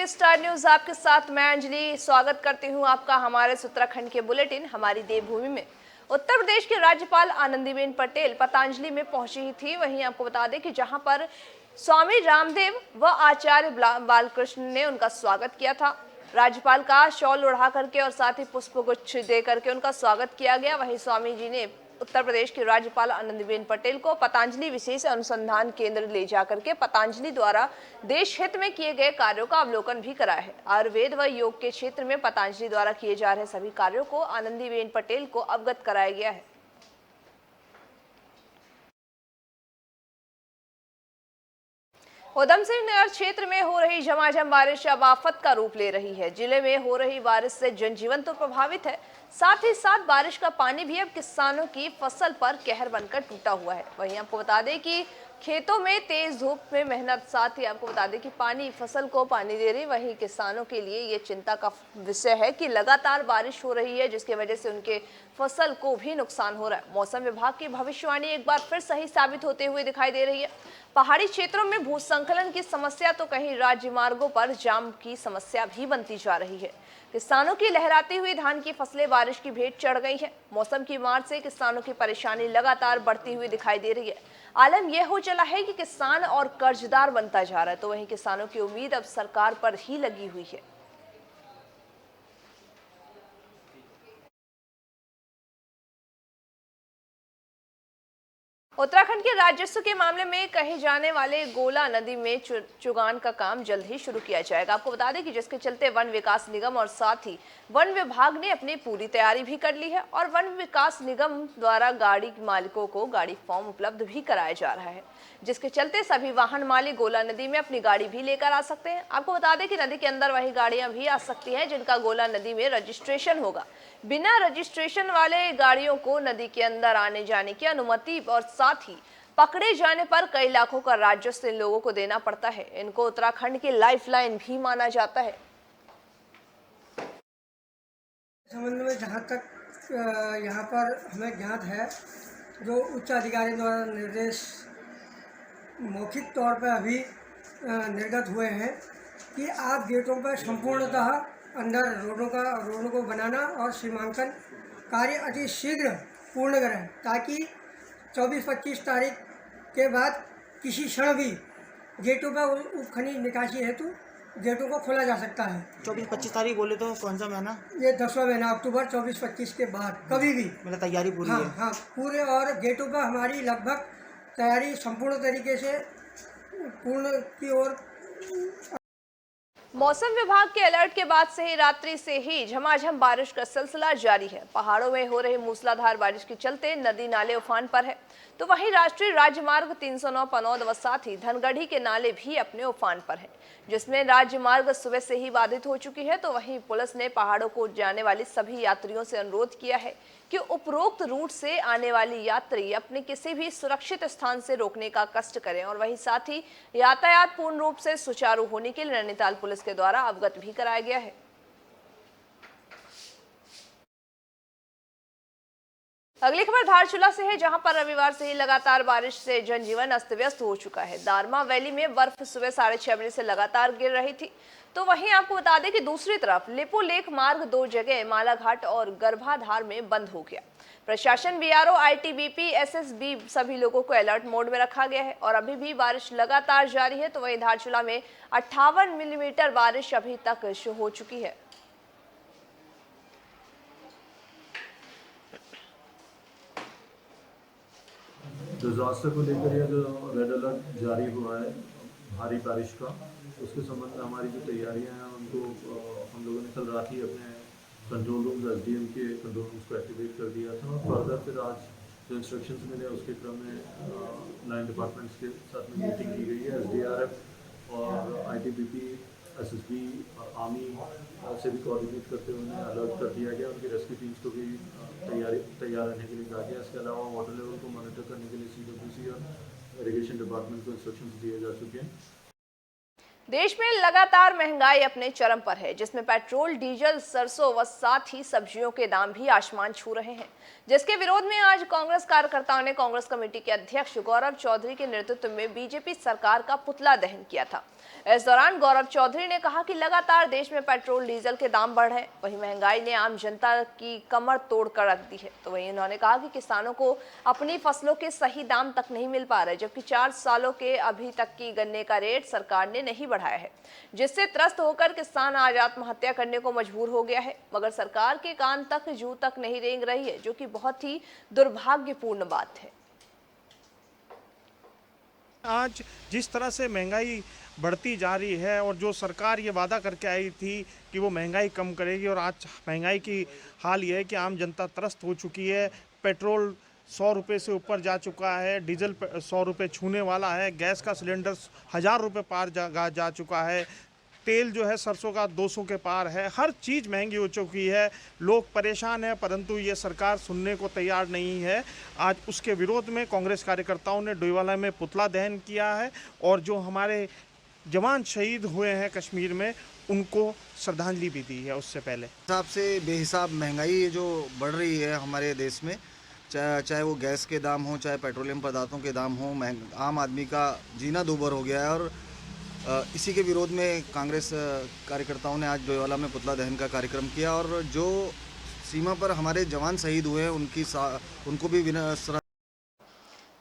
Star news आपके साथ मैं अंजलि स्वागत करती हूं आपका हमारे उत्तराखंड के बुलेटिन हमारी देवभूमि में। उत्तर प्रदेश के राज्यपाल आनंदीबेन पटेल पतंजलि में पहुंची ही थी। वहीं आपको बता दें कि जहां पर स्वामी रामदेव व आचार्य बालकृष्ण ने उनका स्वागत किया था। राज्यपाल का शॉल उड़ा करके और साथ ही पुष्पगुच्छ दे करके उनका स्वागत किया गया। वहीं स्वामी जी ने उत्तर प्रदेश की राज्यपाल आनंदीबेन पटेल को पतंजलि विशेष अनुसंधान केंद्र ले जाकर के पतंजलि द्वारा देश हित में किए गए कार्यों का अवलोकन भी कराया है। आयुर्वेद व योग के क्षेत्र में पतंजलि द्वारा किए जा रहे सभी कार्यों को आनंदीबेन पटेल को अवगत कराया गया है। उधमसिंह नगर क्षेत्र में हो रही झमाझम बारिश अब आफत का रूप ले रही है। जिले में हो रही बारिश से जनजीवन तो प्रभावित है, साथ ही साथ बारिश का पानी भी अब किसानों की फसल पर कहर बनकर टूटा हुआ है। वहीं आपको बता दें कि खेतों में तेज धूप में मेहनत, साथ ही आपको बता दें कि पानी फसल को पानी दे रही। वहीं किसानों के लिए ये चिंता का विषय है कि लगातार बारिश हो रही है, जिसकी वजह से उनके फसल को भी नुकसान हो रहा है। मौसम विभाग की भविष्यवाणी एक बार फिर सही साबित होते हुए दिखाई दे रही है। पहाड़ी क्षेत्रों में भूस्खलन की समस्या तो कहीं राज्य मार्गों पर जाम की समस्या भी बनती जा रही है। किसानों की लहराती हुई धान की फसलें बारिश की भेंट चढ़ गई हैं। मौसम की मार से किसानों की परेशानी लगातार बढ़ती हुई दिखाई दे रही है। आलम यह हो चला है कि किसान और कर्जदार बनता जा रहा है, तो वहीं किसानों की उम्मीद अब सरकार पर ही लगी हुई है। उत्तराखंड के राजस्व के मामले में कहे जाने वाले गोला नदी में चुगान का काम जल्द ही शुरू किया जाएगा। आपको बता दें कि जिसके चलते वन विकास निगम और साथ ही वन विभाग ने अपनी पूरी तैयारी भी कर ली है और वन विकास निगम द्वारा गाड़ी मालिकों को गाड़ी फॉर्म उपलब्ध भी कराया जा रहा है, जिसके चलते सभी वाहन मालिक गोला नदी में अपनी गाड़ी भी लेकर आ सकते हैं। आपको बता दें कि नदी के अंदर वही गाड़ियां भी आ सकती हैं जिनका गोला नदी में रजिस्ट्रेशन होगा। बिना रजिस्ट्रेशन वाले गाड़ियों को नदी के अंदर आने जाने की अनुमति और साथ ही पकड़े जाने पर कई लाखों का राजस्व इन लोगों को देना पड़ता है। इनको उत्तराखंड की लाइफलाइन भी माना जाता है। संबंध में जहाँ तक यहाँ पर हमें ज्ञात है, जो उच्च अधिकारी द्वारा निर्देश मौखिक तौर पर अभी निर्गत हुए हैं कि आप गेटों पर संपूर्णतः अंदर रोडों को बनाना और सीमांकन कार्य अति शीघ्र पूर्ण करें, ताकि 24-25 तारीख के बाद किसी क्षण भी गेटों पर उप खनिज निकासी हेतु गेटों को खोला जा सकता है। 24-25 तारीख बोले तो कौन सा महीना? ये 10वां महीना अक्टूबर 24-25 के बाद कभी भी। मतलब तैयारी पूरी है? हाँ, पूरे, और गेटों पर हमारी लगभग तैयारी संपूर्ण तरीके से पूर्ण की ओर। मौसम विभाग के अलर्ट के बाद से ही रात्रि से ही झमाझम बारिश का सिलसिला जारी है। पहाड़ों में हो रही मूसलाधार बारिश के चलते नदी नाले उफान पर है, तो वहीं राष्ट्रीय राजमार्ग 309 पनौद व साथ ही धनगढ़ी के नाले भी अपने उफान पर हैं, जिसमें राजमार्ग सुबह से ही बाधित हो चुकी है। तो वहीं पुलिस ने पहाड़ों को जाने वाले सभी यात्रियों से अनुरोध किया है कि उपरोक्त रूट से आने वाली यात्री अपने किसी भी सुरक्षित स्थान से रोकने का कष्ट करें और वहीं साथ ही यातायात पूर्ण रूप से सुचारू होने के लिए नैनीताल पुलिस के द्वारा अवगत भी कराया गया है। अगली खबर धारचूला से है, जहां पर रविवार से ही लगातार बारिश से जनजीवन अस्त व्यस्त हो चुका है। दारमा वैली में बर्फ सुबह 6:30 बजे से लगातार गिर रही थी, तो वहीं आपको बता दें कि दूसरी तरफ लिपो लेक मार्ग 2 जगह मालाघाट और गर्भाधार में बंद हो गया। प्रशासन, बीआरओ, आईटीबीपी, एसएसबी सभी लोगों को अलर्ट मोड में रखा गया है और अभी भी बारिश लगातार जारी है। तो वहीं धारचूला में 58 मिलीमीटर बारिश अभी तक हो चुकी है। डिजास्टर को लेकर यह जो रेड अलर्ट जारी हुआ है भारी बारिश का, उसके संबंध में हमारी जो तैयारियां हैं उनको हम लोगों ने कल रात ही अपने कंट्रोल रूम एसडीएम के कंट्रोल रूम्स को एक्टिवेट कर दिया था और फर्दर फिर आज जो इंस्ट्रक्शंस मिले उसके क्रम में लाइन डिपार्टमेंट्स के साथ में मीटिंग की गई है। एसडीआरएफ और आईटीबीपी, एसएसबी और आर्मी से भी कोऑर्डिनेट करते हुए उन्हें अलर्ट कर दिया गया। उनकी रेस्क्यू टीम्स को भी तैयार रहने के लिए कहा गया। इसके अलावा वाटर लेवल को मॉनिटर करने के लिए सीडब्ल्यूसी और इरिगेशन डिपार्टमेंट को इंस्ट्रक्शंस दिए जा चुके हैं। देश में लगातार महंगाई अपने चरम पर है, जिसमें पेट्रोल, डीजल, सरसों व साथ ही सब्जियों के दाम भी आसमान छू रहे हैं, जिसके विरोध में आज कांग्रेस कार्यकर्ताओं ने कांग्रेस कमेटी के अध्यक्ष गौरव चौधरी के नेतृत्व में बीजेपी सरकार का पुतला दहन किया था। इस दौरान गौरव चौधरी ने कहा कि लगातार देश में पेट्रोल, डीजल के दाम बढ़ रहे हैं, वहीं महंगाई ने आम जनता की कमर तोड़ कर रख दी है। तो वहीं उन्होंने कहा कि किसानों को अपनी फसलों के सही दाम तक नहीं मिल पा रहे, जबकि 4 सालों के अभी तक की गन्ने का रेट सरकार ने नहीं बढ़ाया है, जिससे त्रस्त होकर किसान आज आत्महत्या करने को मजबूर हो गया है। मगर सरकार के कान तक जू तक नहीं रेंग रही है, जो कि बहुत ही दुर्भाग्यपूर्ण बात है। आज जिस तरह से महंगाई बढ़ती जा रही है और जो सरकार ये वादा करके आई थी कि वो महंगाई कम करेगी, और आज महंगाई की हाल ये है कि आम जनता त्रस्त हो चुकी है। पेट्रोल 100 रुपये से ऊपर जा चुका है, डीजल 100 रुपये छूने वाला है, गैस का सिलेंडर 1000 रुपये पार जा चुका है, तेल जो है सरसों का 200 के पार है, हर चीज़ महंगी हो चुकी है। लोग परेशान हैं, परंतु ये सरकार सुनने को तैयार नहीं है। आज उसके विरोध में कांग्रेस कार्यकर्ताओं ने डोईवाला में पुतला दहन किया है और जो हमारे जवान शहीद हुए हैं कश्मीर में, उनको श्रद्धांजलि भी दी है। उससे पहले हिसाब से बेहिसाब महंगाई जो बढ़ रही है हमारे देश में, चाहे वो गैस के दाम हो, चाहे पेट्रोलियम पदार्थों के दाम हो, आम आदमी का जीना दूभर हो गया है। और इसी के विरोध में कांग्रेस कार्यकर्ताओं ने आज डोईवाला में पुतला दहन का कार्यक्रम किया और जो सीमा पर हमारे जवान शहीद हुए हैं उनको भी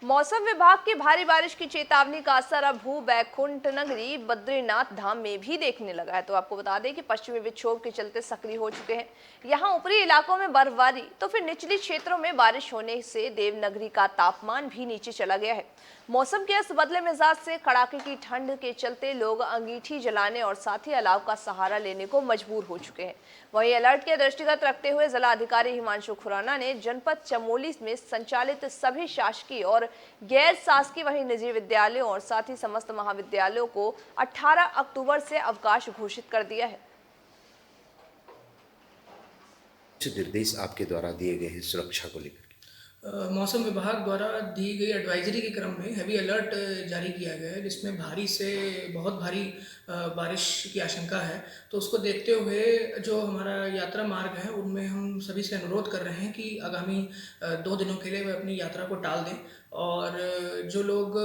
मौसम विभाग की भारी बारिश की चेतावनी का असर अब भू बैकुंठ नगरी बद्रीनाथ धाम में भी देखने लगा है। तो आपको बता दें कि पश्चिमी विक्षोभ के चलते सक्रिय हो चुके हैं यहाँ ऊपरी इलाकों में बर्फबारी, तो फिर निचली क्षेत्रों में बारिश होने से देवनगरी का तापमान भी नीचे चला गया है। मौसम के इस बदले मिजाज से कड़ाके की ठंड के चलते लोग अंगीठी जलाने और साथ ही अलाव का सहारा लेने को मजबूर हो चुके हैं। वहीं अलर्ट के दृष्टिगत रखते हुए जिला अधिकारी हिमांशु खुराना ने जनपद चमोली में संचालित सभी शासकीय और गैर शासकीय वहीं निजी विद्यालयों और साथ ही समस्त महाविद्यालयों को 18 अक्टूबर से अवकाश घोषित कर दिया है। निर्देश आपके द्वारा दिए गए हैं सुरक्षा को लेकर? मौसम विभाग द्वारा दी गई एडवाइजरी के क्रम में हैवी अलर्ट जारी किया गया है, जिसमें भारी से बहुत भारी बारिश की आशंका है। तो उसको देखते हुए जो हमारा यात्रा मार्ग है उनमें हम सभी से अनुरोध कर रहे हैं कि आगामी 2 दिनों के लिए वे अपनी यात्रा को टाल दें और जो लोग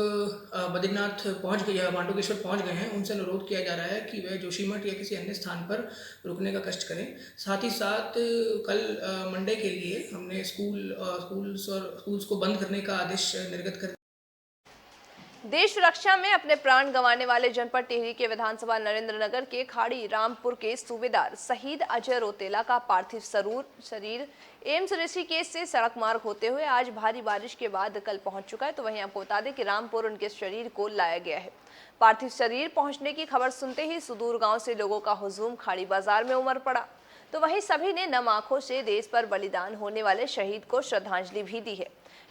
बद्रीनाथ पहुंच गए या पांडुकेश्वर पहुंच गए हैं उनसे अनुरोध किया जा रहा है कि वे जोशीमठ या किसी अन्य स्थान पर रुकने का कष्ट करें। साथ ही साथ कल मंडे के लिए हमने स्कूल्स को बंद करने का आदेश निर्गत कर। देश रक्षा में अपने प्राण गंवाने वाले जनपद टिहरी के विधानसभा नरेंद्रनगर के खाड़ी रामपुर के सूबेदार शहीद अजय रोतेला का पार्थिव शरीर एम्स ऋषिकेश से सड़क मार्ग होते हुए आज भारी बारिश के बाद कल पहुंच चुका है। तो वहीं आपको बता दें कि रामपुर उनके शरीर को लाया गया है। पार्थिव शरीर पहुंचने की खबर सुनते ही सुदूर गांव से लोगों का हुजूम खाड़ी बाजार में उमड़ पड़ा। तो वहीं सभी ने नम आंखों से देश पर बलिदान होने वाले शहीद को श्रद्धांजलि भी दी है।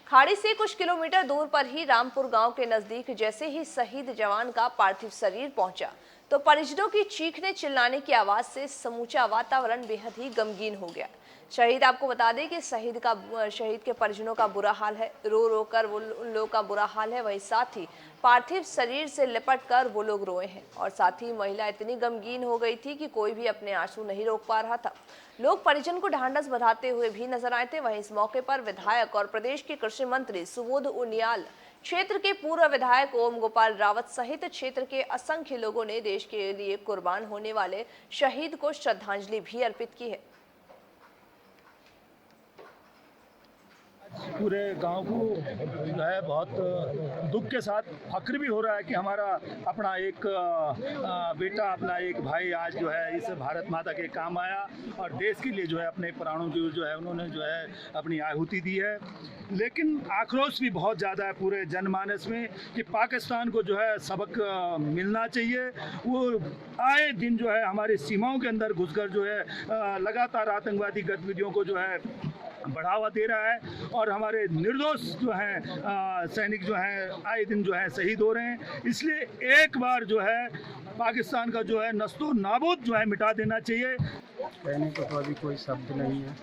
खाड़ी से कुछ किलोमीटर दूर पर ही रामपुर गांव के नजदीक जैसे ही शहीद जवान का पार्थिव शरीर पहुंचा तो परिजनों की चीखने चिल्लाने की आवाज से समूचा वातावरण बेहद ही गमगीन हो गया। शहीद आपको बता दें कि शहीद के परिजनों का बुरा हाल है, रो रो कर उन लोगों का बुरा हाल है। वहीं साथ ही पार्थिव शरीर से लिपट कर वो लोग रोए हैं और साथ ही महिला इतनी गमगीन हो गई थी कि कोई भी अपने आंसू नहीं रोक पा रहा था। लोग परिजन को ढांढस बंधाते हुए भी नजर आए थे। वहीं इस मौके पर विधायक और प्रदेश के कृषि मंत्री सुबोध उनियाल, क्षेत्र के पूर्व विधायक ओम गोपाल रावत सहित क्षेत्र के असंख्य लोगों ने देश के लिए कुर्बान होने वाले शहीद को श्रद्धांजलि भी अर्पित की है। पूरे गांव को जो है बहुत दुख के साथ फख्र भी हो रहा है कि हमारा अपना एक बेटा, अपना एक भाई आज जो है इस भारत माता के काम आया और देश के लिए जो है अपने प्राणों की जो है उन्होंने जो है अपनी आहुति दी है। लेकिन आक्रोश भी बहुत ज़्यादा है पूरे जनमानस में कि पाकिस्तान को जो है सबक मिलना चाहिए। वो आए दिन जो है हमारी सीमाओं के अंदर घुसकर जो है लगातार आतंकवादी गतिविधियों को जो है बढ़ावा दे रहा है और हमारे निर्दोष जो हैं सैनिक जो हैं आए दिन जो है शहीद हो रहे हैं। इसलिए एक बार जो है पाकिस्तान का जो है नस्तो नाबूद जो है मिटा देना चाहिए। कहने को तो अभी कोई शब्द नहीं है,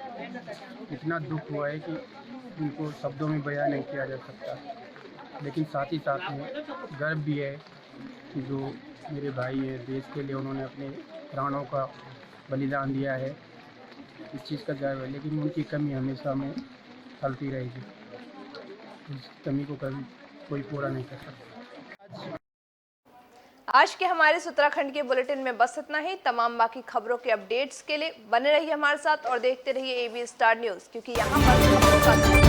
इतना दुख हुआ है कि उनको शब्दों में बयान नहीं किया जा सकता। लेकिन साथ ही साथ में गर्व भी है कि जो मेरे भाई हैं, देश के लिए उन्होंने अपने प्राणों का बलिदान दिया है, इस चीज़ का जायज़ा है। लेकिन उनकी कमी हमेशा में चलती रहेगी, इस कमी को कभी कोई पूरा नहीं कर सकता। आज के हमारे इस उत्तराखंड के बुलेटिन में बस इतना ही। तमाम बाकी खबरों के अपडेट्स के लिए बने रहिए हमारे साथ और देखते रहिए AB स्टार न्यूज़, क्योंकि यहाँ पर खबरों का